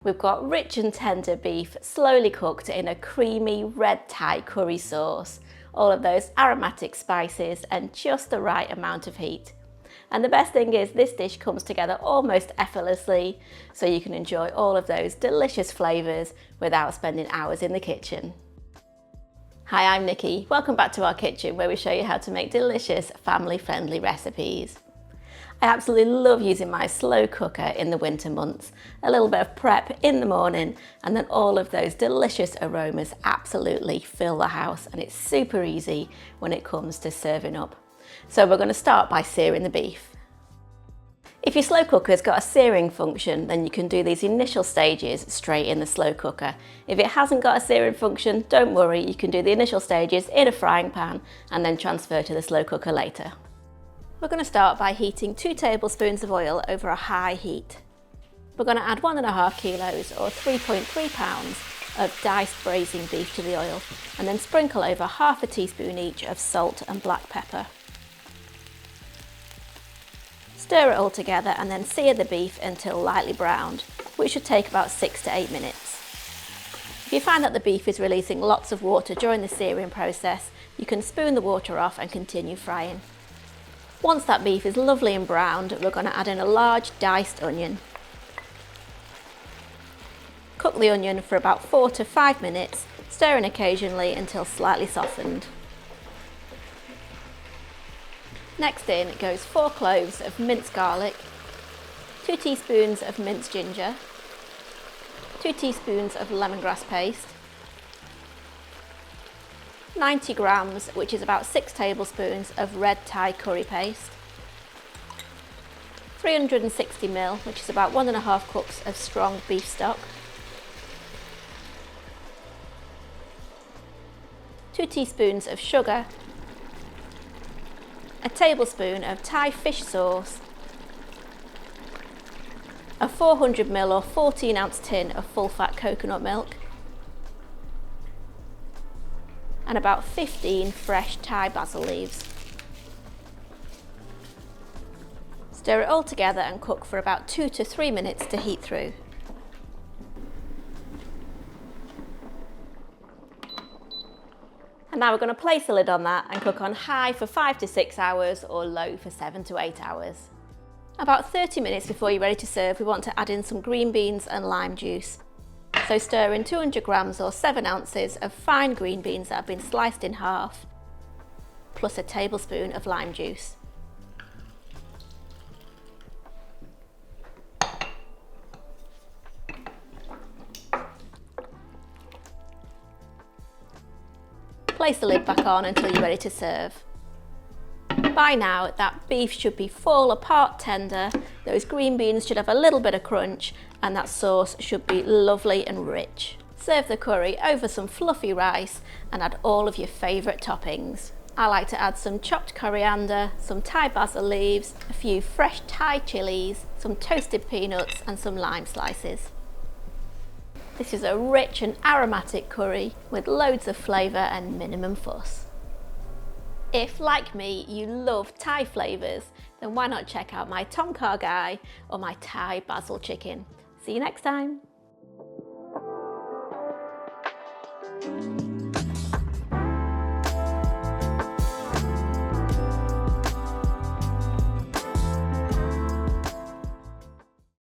We've got rich and tender beef slowly cooked in a creamy red Thai curry sauce. All of those aromatic spices and just the right amount of heat. And the best thing is this dish comes together almost effortlessly, so you can enjoy all of those delicious flavours without spending hours in the kitchen. Hi, I'm Nikki. Welcome back to our kitchen where we show you how to make delicious family-friendly recipes. I absolutely love using my slow cooker in the winter months. A little bit of prep in the morning and then all of those delicious aromas absolutely fill the house, and it's super easy when it comes to serving up. So we're going to start by searing the beef. If your slow cooker's got a searing function, then you can do these initial stages straight in the slow cooker. If it hasn't got a searing function, don't worry, you can do the initial stages in a frying pan and then transfer to the slow cooker later. We're going to start by heating 2 tablespoons of oil over a high heat. We're going to add 1.5 kilos or 3.3 pounds of diced braising beef to the oil and then sprinkle over half a teaspoon each of salt and black pepper. Stir it all together and then sear the beef until lightly browned, which should take about 6 to 8 minutes. If you find that the beef is releasing lots of water during the searing process, you can spoon the water off and continue frying. Once that beef is lovely and browned, we're going to add in a large diced onion. Cook the onion for about 4 to 5 minutes, stirring occasionally until slightly softened. Next in goes 4 cloves of minced garlic, 2 teaspoons of minced ginger, 2 teaspoons of lemongrass paste, 90 grams, which is about 6 tablespoons of red Thai curry paste, 360 ml, which is about 1.5 cups of strong beef stock, 2 teaspoons of sugar, a tablespoon of Thai fish sauce, a 400 ml or 14 ounce tin of full fat coconut milk, and about 15 fresh Thai basil leaves. Stir it all together and cook for about 2 to 3 minutes to heat through. And now we're going to place the lid on that and cook on high for 5 to 6 hours or low for 7 to 8 hours. About 30 minutes before you're ready to serve, we want to add in some green beans and lime juice. So stir in 200 grams or 7 ounces of fine green beans that have been sliced in half, plus a tablespoon of lime juice. Place the lid back on until you're ready to serve. By now, that beef should be fall apart tender, those green beans should have a little bit of crunch, and that sauce should be lovely and rich. Serve the curry over some fluffy rice and add all of your favourite toppings. I like to add some chopped coriander, some Thai basil leaves, a few fresh Thai chilies, some toasted peanuts and some lime slices. This is a rich and aromatic curry with loads of flavour and minimum fuss. If, like me, you love Thai flavours, then why not check out my tom kha gai or my Thai basil chicken. See you next time.